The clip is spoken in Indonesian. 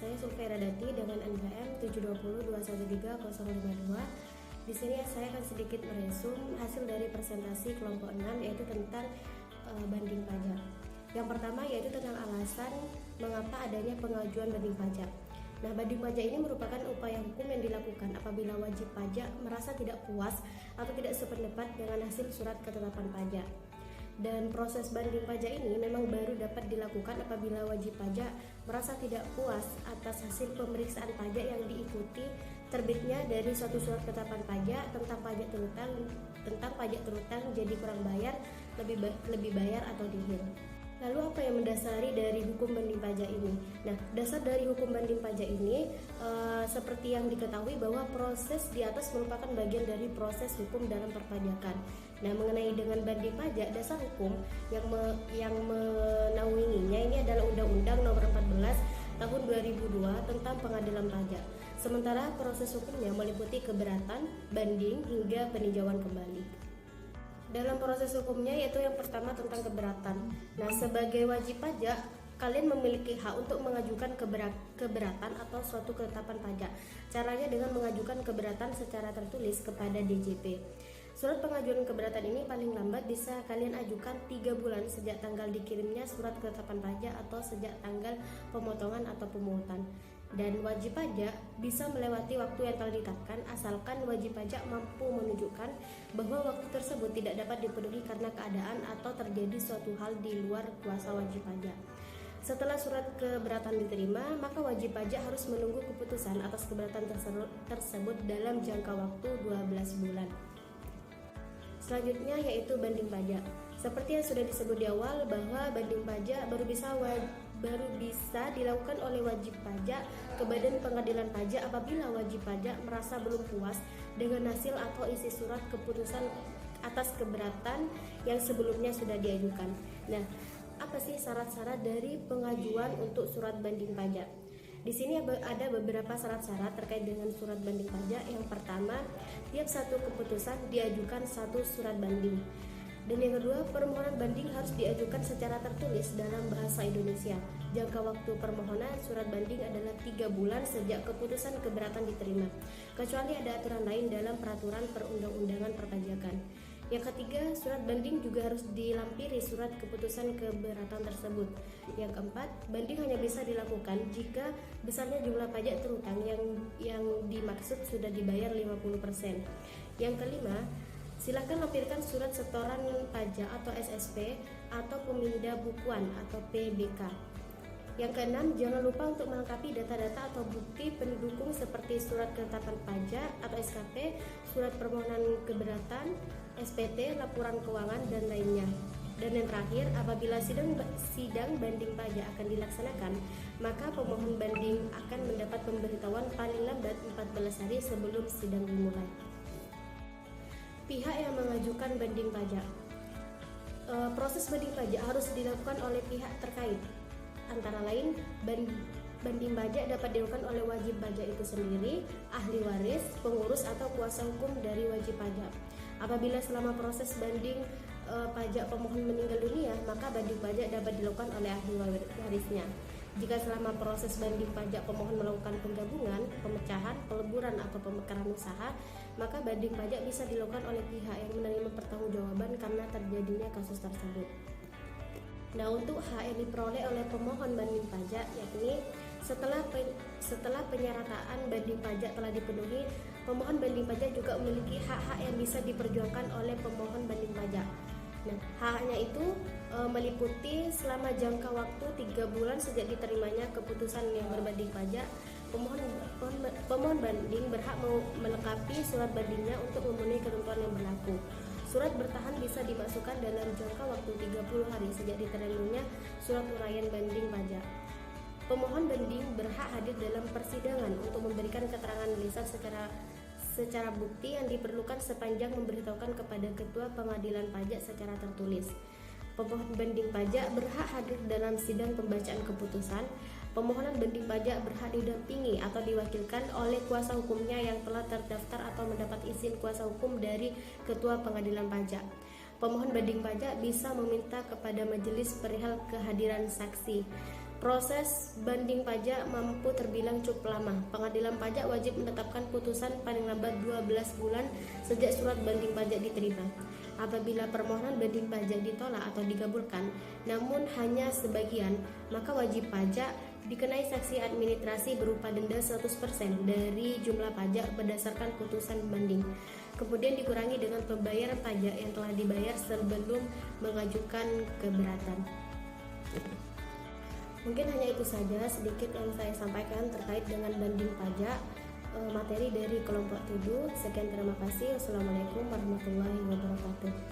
Saya Sulfera Dati dengan NPM 720213052. Di sini saya akan sedikit meresum hasil dari presentasi kelompok 6, yaitu tentang banding pajak. Yang pertama yaitu tentang alasan mengapa adanya pengajuan banding pajak. Nah, banding pajak ini merupakan upaya hukum yang dilakukan apabila wajib pajak merasa tidak puas atau tidak sependapat dengan hasil surat ketetapan pajak. Dan proses banding pajak ini memang baru dapat dilakukan apabila wajib pajak merasa tidak puas atas hasil pemeriksaan pajak yang diikuti terbitnya dari suatu surat ketetapan pajak tentang pajak terutang jadi kurang bayar, lebih bayar atau nihil. Lalu apa yang mendasari dari hukum banding pajak ini? Nah, dasar dari hukum banding pajak ini seperti yang diketahui bahwa proses di atas merupakan bagian dari proses hukum dalam perpajakan. Nah, mengenai dengan banding pajak, dasar hukum yang menaunginya ini adalah Undang-Undang Nomor 14 Tahun 2002 tentang Pengadilan Pajak. Sementara proses hukumnya meliputi keberatan, banding, hingga peninjauan kembali. Dalam proses hukumnya yaitu yang pertama tentang keberatan. Nah, sebagai wajib pajak, kalian memiliki hak untuk mengajukan keberatan atau suatu ketetapan pajak. Caranya dengan mengajukan keberatan secara tertulis kepada DJP. Surat pengajuan keberatan ini paling lambat bisa kalian ajukan 3 bulan sejak tanggal dikirimnya surat ketetapan pajak atau sejak tanggal pemotongan atau pemungutan. Dan wajib pajak bisa melewati waktu yang telah ditetapkan asalkan wajib pajak mampu menunjukkan bahwa waktu tersebut tidak dapat dipenuhi karena keadaan atau terjadi suatu hal di luar kuasa wajib pajak. Setelah surat keberatan diterima, maka wajib pajak harus menunggu keputusan atas keberatan tersebut dalam jangka waktu 12 bulan. Selanjutnya yaitu banding pajak. Seperti yang sudah disebut di awal bahwa banding pajak baru bisa dilakukan oleh wajib pajak ke Badan Pengadilan Pajak apabila wajib pajak merasa belum puas dengan hasil atau isi surat keputusan atas keberatan yang sebelumnya sudah diajukan. Nah, apa sih syarat-syarat dari pengajuan untuk surat banding pajak? Di sini ada beberapa syarat-syarat terkait dengan surat banding pajak. Yang pertama, tiap satu keputusan diajukan satu surat banding. Dan yang kedua, permohonan banding harus diajukan secara tertulis dalam bahasa Indonesia. Jangka waktu permohonan surat banding adalah 3 bulan sejak keputusan keberatan diterima, kecuali ada aturan lain dalam peraturan perundang-undangan perpajakan. Yang ketiga, surat banding juga harus dilampiri surat keputusan keberatan tersebut. Yang keempat, banding hanya bisa dilakukan jika besarnya jumlah pajak terutang yang dimaksud sudah dibayar 50%. Yang kelima, silakan lampirkan surat setoran pajak atau SSP atau pemindah bukuan atau PBK. Yang keenam, jangan lupa untuk melengkapi data-data atau bukti pendukung seperti surat ketetapan pajak atau SKP, surat permohonan keberatan, SPT, laporan keuangan, dan lainnya. Dan yang terakhir, apabila sidang banding pajak akan dilaksanakan, maka pemohon banding akan mendapat pemberitahuan paling lambat 14 hari sebelum sidang dimulai. Pihak yang mengajukan banding pajak. Proses banding pajak harus dilakukan oleh pihak terkait. Antara lain, banding pajak dapat dilakukan oleh wajib pajak itu sendiri, ahli waris, pengurus atau kuasa hukum dari wajib pajak. Apabila selama proses banding pajak pemohon meninggal dunia, maka banding pajak dapat dilakukan oleh ahli warisnya. Jika selama proses banding pajak pemohon melakukan penggabungan, pemecahan, peleburan atau pemekaran usaha, maka banding pajak bisa dilakukan oleh pihak yang menerima pertanggungjawaban karena terjadinya kasus tersebut. Nah, untuk hak yang diperoleh oleh pemohon banding pajak, yakni setelah penyerataan banding pajak telah dipenuhi, pemohon banding pajak juga memiliki hak-hak yang bisa diperjuangkan oleh pemohon banding pajak. Nah, haknya itu meliputi selama jangka waktu 3 bulan sejak diterimanya keputusan yang berbanding pajak, pemohon banding berhak melengkapi surat bandingnya untuk memenuhi ketentuan yang berlaku. Surat bertahan bisa dimasukkan dalam jangka waktu 30 hari sejak diterimanya surat uraian banding pajak. Pemohon banding berhak hadir dalam persidangan untuk memberikan keterangan lisan secara bukti yang diperlukan sepanjang memberitahukan kepada Ketua Pengadilan Pajak secara tertulis. Pemohon banding pajak berhak hadir dalam sidang pembacaan keputusan. Pemohonan banding pajak berhak didampingi atau diwakilkan oleh kuasa hukumnya yang telah terdaftar atau mendapat izin kuasa hukum dari Ketua Pengadilan Pajak. Pemohon banding pajak bisa meminta kepada majelis perihal kehadiran saksi. Proses banding pajak mampu terbilang cukup lama. Pengadilan pajak wajib menetapkan putusan paling lambat 12 bulan sejak surat banding pajak diterima. Apabila permohonan banding pajak ditolak atau dikabulkan, namun hanya sebagian, maka wajib pajak dikenai sanksi administrasi berupa denda 100% dari jumlah pajak berdasarkan putusan banding. Kemudian dikurangi dengan pembayaran pajak yang telah dibayar sebelum mengajukan keberatan. Mungkin hanya itu saja sedikit yang saya sampaikan terkait dengan banding pajak materi dari kelompok 7. Sekian, terima kasih. Wassalamualaikum warahmatullahi wabarakatuh.